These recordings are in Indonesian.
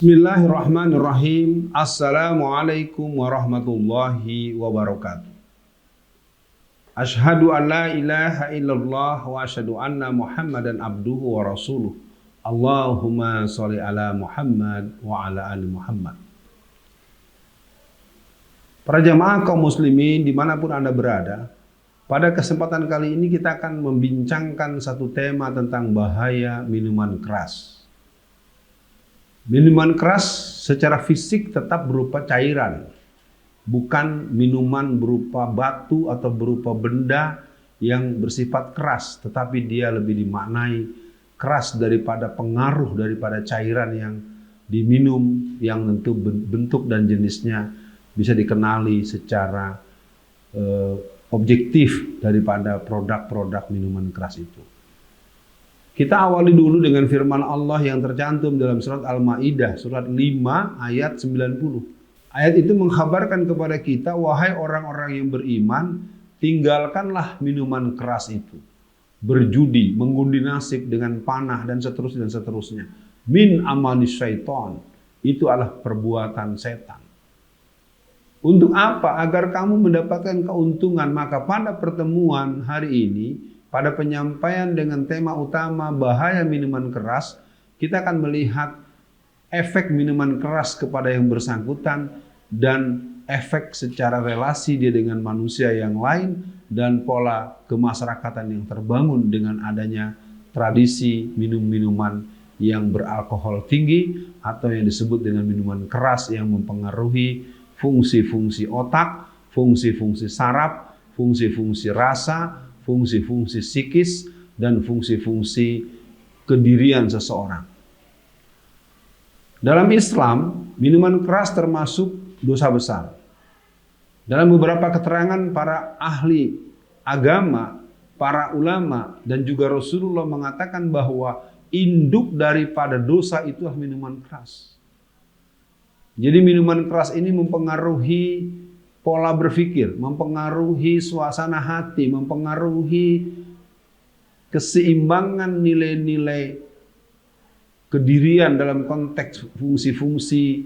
Bismillahirrahmanirrahim. Assalamualaikum warahmatullahi wabarakatuh. Asyhadu an la ilaha illallah wa asyhadu anna Muhammadan abduhu wa rasuluh. Allahumma sholli ala Muhammad wa ala ali Muhammad. Para jamaah kaum muslimin dimanapun Anda berada, pada kesempatan kali ini kita akan membincangkan satu tema tentang bahaya minuman keras. Minuman keras secara fisik tetap berupa cairan, bukan minuman berupa batu atau berupa benda yang bersifat keras, tetapi dia lebih dimaknai keras daripada pengaruh daripada cairan yang diminum, yang tentu bentuk dan jenisnya bisa dikenali secara objektif daripada produk-produk minuman keras itu. Kita awali dulu dengan firman Allah yang tercantum dalam surat Al-Maidah, surat 5 ayat 90. Ayat itu mengkhabarkan kepada kita, wahai orang-orang yang beriman, tinggalkanlah minuman keras itu. Berjudi, mengundi nasib dengan panah dan seterusnya dan seterusnya. Min amalis syaiton, itu adalah perbuatan setan. Untuk apa? Agar kamu mendapatkan keuntungan. Maka pada pertemuan hari ini, pada penyampaian dengan tema utama bahaya minuman keras, kita akan melihat efek minuman keras kepada yang bersangkutan dan efek secara relasi dia dengan manusia yang lain dan pola kemasyarakatan yang terbangun dengan adanya tradisi minum-minuman yang beralkohol tinggi atau yang disebut dengan minuman keras yang mempengaruhi fungsi-fungsi otak, fungsi-fungsi saraf, fungsi-fungsi rasa, fungsi-fungsi psikis, dan fungsi-fungsi kedirian seseorang. Dalam Islam, minuman keras termasuk dosa besar. Dalam beberapa keterangan para ahli agama, para ulama, dan juga Rasulullah mengatakan bahwa induk daripada dosa itu adalah minuman keras. Jadi minuman keras ini mempengaruhi pola berpikir, mempengaruhi suasana hati, mempengaruhi keseimbangan nilai-nilai kedirian dalam konteks fungsi-fungsi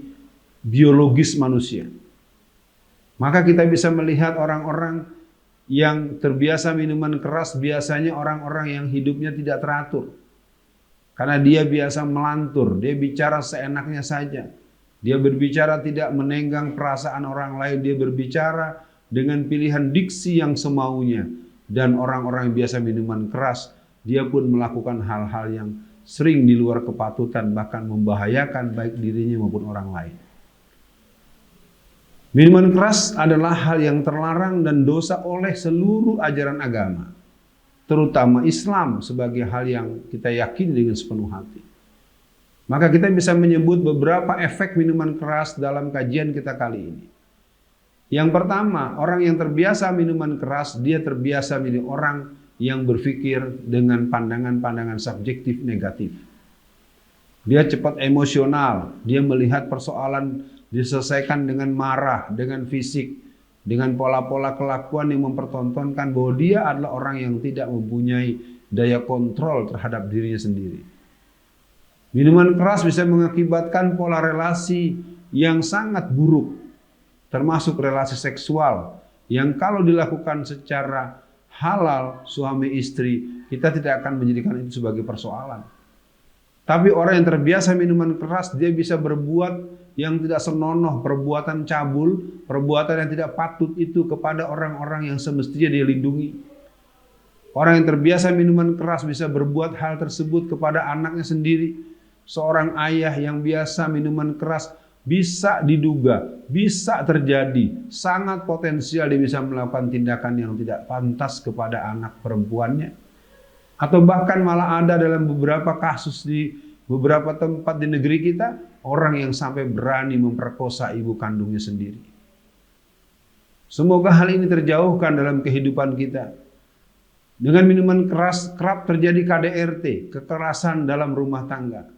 biologis manusia. Maka kita bisa melihat orang-orang yang terbiasa minuman keras biasanya orang-orang yang hidupnya tidak teratur. Karena dia biasa melantur, dia bicara seenaknya saja. Dia berbicara tidak menenggang perasaan orang lain, dia berbicara dengan pilihan diksi yang semaunya. Dan orang-orang yang biasa minuman keras, dia pun melakukan hal-hal yang sering di luar kepatutan, bahkan membahayakan baik dirinya maupun orang lain. Minuman keras adalah hal yang terlarang dan dosa oleh seluruh ajaran agama, terutama Islam sebagai hal yang kita yakini dengan sepenuh hati. Maka kita bisa menyebut beberapa efek minuman keras dalam kajian kita kali ini. Yang pertama, orang yang terbiasa minuman keras, dia terbiasa menjadi orang yang berpikir dengan pandangan-pandangan subjektif negatif. Dia cepat emosional, dia melihat persoalan diselesaikan dengan marah, dengan fisik, dengan pola-pola kelakuan yang mempertontonkan bahwa dia adalah orang yang tidak mempunyai daya kontrol terhadap dirinya sendiri. Minuman keras bisa mengakibatkan pola relasi yang sangat buruk, termasuk relasi seksual, yang kalau dilakukan secara halal suami istri, kita tidak akan menjadikan itu sebagai persoalan. Tapi orang yang terbiasa minuman keras, dia bisa berbuat yang tidak senonoh, perbuatan cabul, perbuatan yang tidak patut itu kepada orang-orang yang semestinya dia lindungi. Orang yang terbiasa minuman keras bisa berbuat hal tersebut kepada anaknya sendiri. Seorang ayah yang biasa minuman keras bisa diduga, bisa terjadi, sangat potensial dia bisa melakukan tindakan yang tidak pantas kepada anak perempuannya. Atau bahkan malah ada dalam beberapa kasus di beberapa tempat di negeri kita, orang yang sampai berani memperkosa ibu kandungnya sendiri. Semoga hal ini terjauhkan dalam kehidupan kita. Dengan minuman keras kerap terjadi KDRT, kekerasan dalam rumah tangga.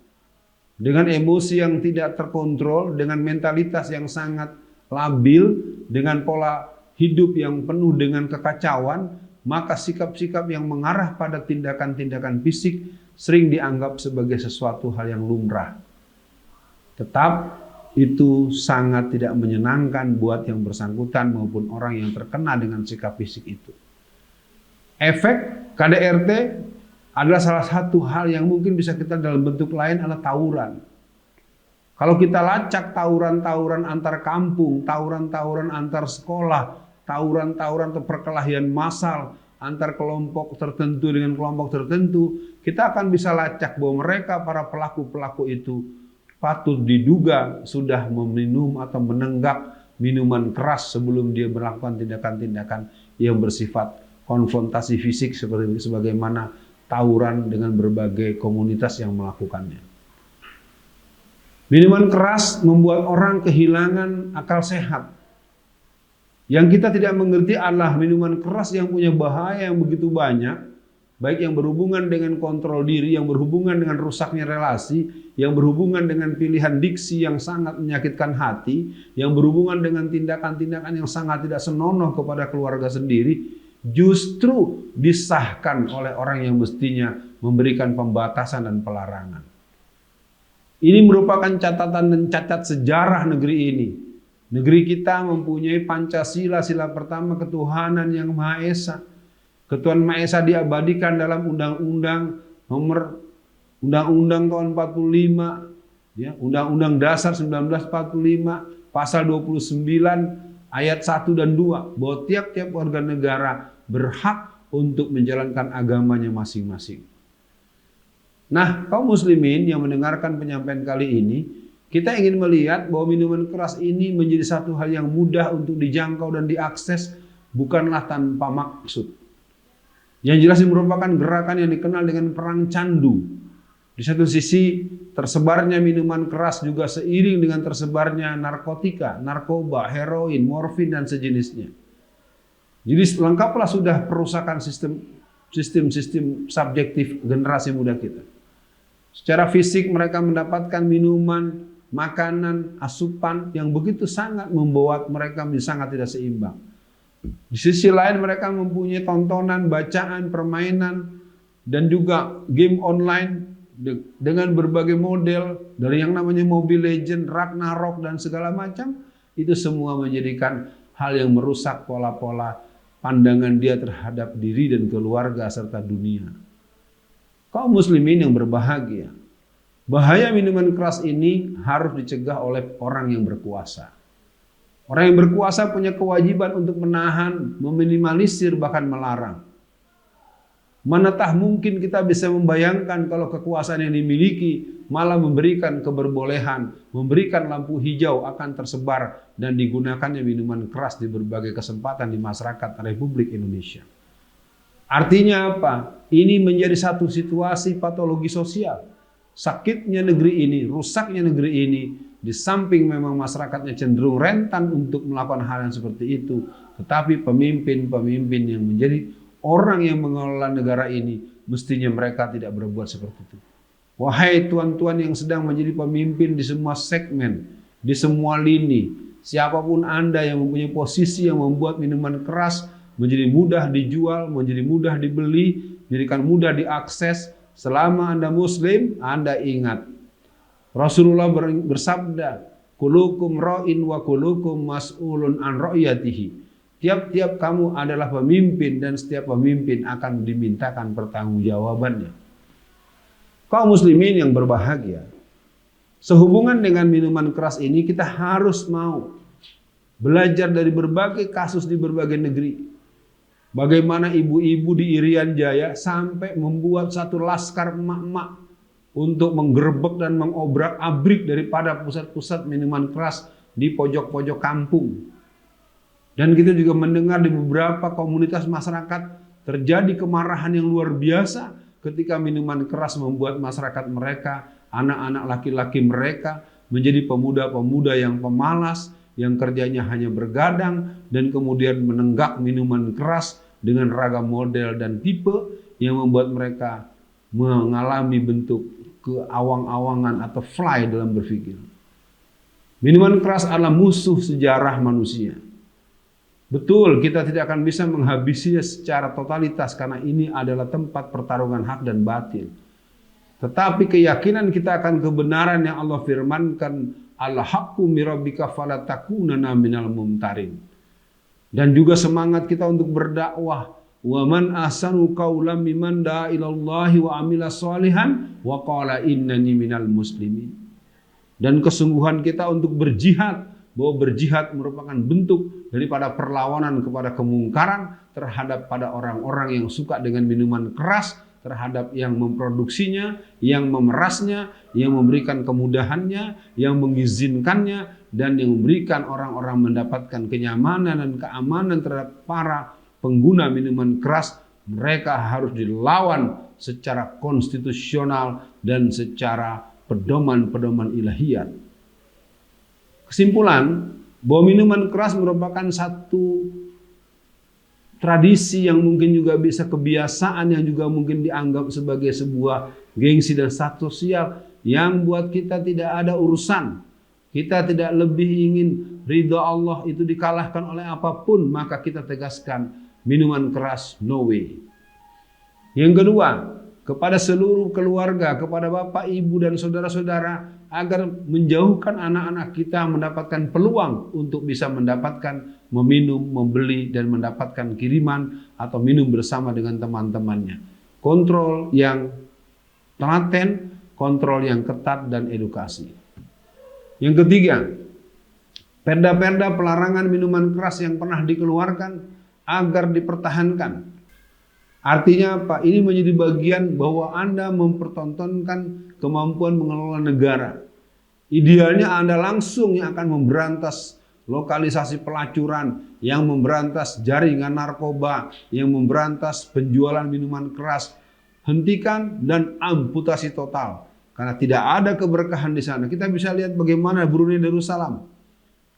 Dengan emosi yang tidak terkontrol, dengan mentalitas yang sangat labil, dengan pola hidup yang penuh dengan kekacauan, maka sikap-sikap yang mengarah pada tindakan-tindakan fisik sering dianggap sebagai sesuatu hal yang lumrah. Tetap itu sangat tidak menyenangkan buat yang bersangkutan maupun orang yang terkena dengan sikap fisik itu. Efek KDRT adalah salah satu hal yang mungkin bisa kita dalam bentuk lain adalah tawuran. Kalau kita lacak tawuran-tawuran antar kampung, tawuran-tawuran antar sekolah, tawuran-tawuran atau perkelahian massal antar kelompok tertentu dengan kelompok tertentu, kita akan bisa lacak bahwa mereka para pelaku-pelaku itu patut diduga sudah meminum atau menenggak minuman keras sebelum dia melakukan tindakan-tindakan yang bersifat konfrontasi fisik seperti sebagaimana tawuran dengan berbagai komunitas yang melakukannya. Minuman keras membuat orang kehilangan akal sehat. Yang kita tidak mengerti adalah minuman keras yang punya bahaya yang begitu banyak, baik yang berhubungan dengan kontrol diri, yang berhubungan dengan rusaknya relasi, yang berhubungan dengan pilihan diksi yang sangat menyakitkan hati, yang berhubungan dengan tindakan-tindakan yang sangat tidak senonoh kepada keluarga sendiri, justru disahkan oleh orang yang mestinya memberikan pembatasan dan pelarangan. Ini merupakan catatan dan cacat sejarah negeri ini. Negeri kita mempunyai Pancasila, sila pertama ketuhanan yang Maha Esa. Ketuhanan Maha Esa diabadikan dalam Undang-Undang nomor Undang-Undang tahun 45, ya, Undang-Undang Dasar 1945, pasal 29 ayat 1 dan 2, bahwa tiap-tiap warga negara berhak untuk menjalankan agamanya masing-masing. Nah, kaum muslimin yang mendengarkan penyampaian kali ini, kita ingin melihat bahwa minuman keras ini menjadi satu hal yang mudah untuk dijangkau dan diakses, bukanlah tanpa maksud. Yang jelas ini merupakan gerakan yang dikenal dengan perang candu. Di satu sisi, tersebarnya minuman keras juga seiring dengan tersebarnya narkotika, narkoba, heroin, morfin, dan sejenisnya. Jadi lengkaplah sudah perusakan sistem subjektif generasi muda kita. Secara fisik mereka mendapatkan minuman, makanan, asupan yang begitu sangat membuat mereka menjadi sangat tidak seimbang. Di sisi lain mereka mempunyai tontonan, bacaan, permainan, dan juga game online dengan berbagai model, dari yang namanya Mobile Legends, Ragnarok, dan segala macam. Itu semua menjadikan hal yang merusak pola-pola pandangan dia terhadap diri dan keluarga serta dunia. Kaum muslimin yang berbahagia, bahaya minuman keras ini harus dicegah oleh orang yang berkuasa. Orang yang berkuasa punya kewajiban untuk menahan, meminimalisir, bahkan melarang. Manakah mungkin kita bisa membayangkan kalau kekuasaan yang dimiliki malah memberikan keberbolehan, memberikan lampu hijau akan tersebar dan digunakannya minuman keras di berbagai kesempatan di masyarakat Republik Indonesia. Artinya apa? Ini menjadi satu situasi patologi sosial. Sakitnya negeri ini, rusaknya negeri ini, di samping memang masyarakatnya cenderung rentan untuk melakukan hal yang seperti itu, tetapi pemimpin-pemimpin yang menjadi orang yang mengelola negara ini, mestinya mereka tidak berbuat seperti itu. Wahai tuan-tuan yang sedang menjadi pemimpin di semua segmen, di semua lini, siapapun Anda yang mempunyai posisi yang membuat minuman keras menjadi mudah dijual, menjadi mudah dibeli, menjadikan mudah diakses, selama Anda Muslim, Anda ingat. Rasulullah bersabda, "Kulukum ra'in wa kulukum mas'ulun an ra'yatihi." Tiap-tiap kamu adalah pemimpin dan setiap pemimpin akan dimintakan pertanggungjawabannya. Kaum muslimin yang berbahagia, sehubungan dengan minuman keras ini kita harus mau belajar dari berbagai kasus di berbagai negeri. Bagaimana ibu-ibu di Irian Jaya sampai membuat satu laskar emak-emak untuk menggerebek dan mengobrak-abrik daripada pusat-pusat minuman keras di pojok-pojok kampung. Dan kita juga mendengar di beberapa komunitas masyarakat terjadi kemarahan yang luar biasa ketika minuman keras membuat masyarakat mereka, anak-anak laki-laki mereka menjadi pemuda-pemuda yang pemalas, yang kerjanya hanya bergadang dan kemudian menenggak minuman keras dengan ragam model dan tipe yang membuat mereka mengalami bentuk keawang-awangan atau fly dalam berpikir. Minuman keras adalah musuh sejarah manusia. Betul, kita tidak akan bisa menghabisinya secara totalitas karena ini adalah tempat pertarungan hak dan batil. Tetapi keyakinan kita akan kebenaran yang Allah firmankan, al-haqqu mirabbika fala takunanna minal mumtarin. Dan juga semangat kita untuk berdakwah, wa man ahsanu qawlan mimman da'a ilallahi wa amila sholihan wa qala innani minal muslimin. Dan kesungguhan kita untuk berjihad, bahwa berjihad merupakan bentuk daripada perlawanan kepada kemungkaran terhadap pada orang-orang yang suka dengan minuman keras, terhadap yang memproduksinya, yang memerasnya, yang memberikan kemudahannya, yang mengizinkannya, dan yang memberikan orang-orang mendapatkan kenyamanan dan keamanan terhadap para pengguna minuman keras. Mereka harus dilawan secara konstitusional dan secara pedoman-pedoman ilahiyat. Kesimpulan, bahwa minuman keras merupakan satu tradisi yang mungkin juga bisa kebiasaan, yang juga mungkin dianggap sebagai sebuah gengsi dan status sosial yang buat kita tidak ada urusan. Kita tidak lebih ingin ridha Allah itu dikalahkan oleh apapun, maka kita tegaskan minuman keras no way. Yang kedua, kepada seluruh keluarga, kepada bapak, ibu dan saudara-saudara, agar menjauhkan anak-anak kita mendapatkan peluang untuk bisa mendapatkan meminum, membeli dan mendapatkan kiriman atau minum bersama dengan teman-temannya. Kontrol yang telaten, kontrol yang ketat dan edukasi. Yang ketiga, perda-perda pelarangan minuman keras yang pernah dikeluarkan agar dipertahankan. Artinya Pak, ini menjadi bagian bahwa Anda mempertontonkan kemampuan mengelola negara. Idealnya Anda langsung yang akan memberantas lokalisasi pelacuran, yang memberantas jaringan narkoba, yang memberantas penjualan minuman keras. Hentikan dan amputasi total. Karena tidak ada keberkahan di sana. Kita bisa lihat bagaimana Brunei Darussalam.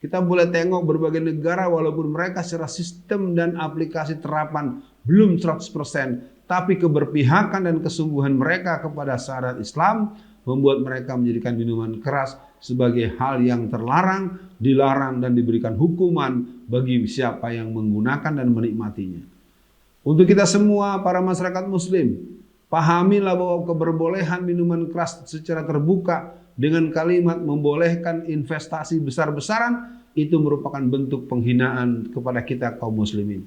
Kita boleh tengok berbagai negara walaupun mereka secara sistem dan aplikasi terapan belum 100%. Tapi keberpihakan dan kesungguhan mereka kepada syariat Islam membuat mereka menjadikan minuman keras sebagai hal yang terlarang, dilarang dan diberikan hukuman bagi siapa yang menggunakan dan menikmatinya. Untuk kita semua para masyarakat muslim, pahamilah bahwa keberbolehan minuman keras secara terbuka dengan kalimat membolehkan investasi besar-besaran itu merupakan bentuk penghinaan kepada kita kaum muslimin.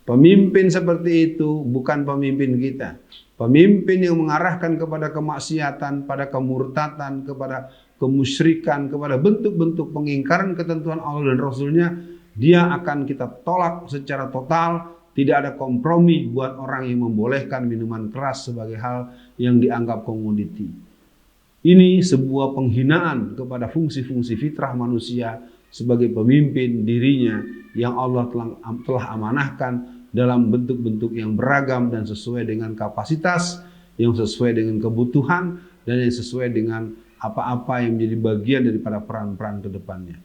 Pemimpin seperti itu bukan pemimpin kita. Pemimpin yang mengarahkan kepada kemaksiatan, pada kemurtatan, kepada kemusyrikan, kepada bentuk-bentuk pengingkaran ketentuan Allah dan Rasulnya, dia akan kita tolak secara total. Tidak ada kompromi buat orang yang membolehkan minuman keras sebagai hal yang dianggap komoditi. Ini sebuah penghinaan kepada fungsi-fungsi fitrah manusia sebagai pemimpin dirinya yang Allah telah amanahkan dalam bentuk-bentuk yang beragam dan sesuai dengan kapasitas, yang sesuai dengan kebutuhan, dan yang sesuai dengan apa-apa yang menjadi bagian daripada peran-peran ke depannya.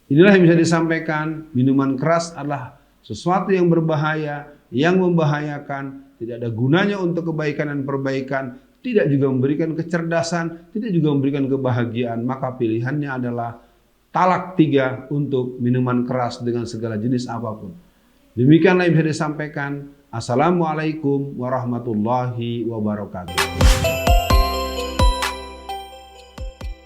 Inilah yang bisa disampaikan, minuman keras adalah sesuatu yang berbahaya, yang membahayakan, tidak ada gunanya untuk kebaikan dan perbaikan, tidak juga memberikan kecerdasan, tidak juga memberikan kebahagiaan. Maka pilihannya adalah talak 3 untuk minuman keras dengan segala jenis apapun. Demikianlah yang bisa disampaikan. Assalamualaikum warahmatullahi wabarakatuh.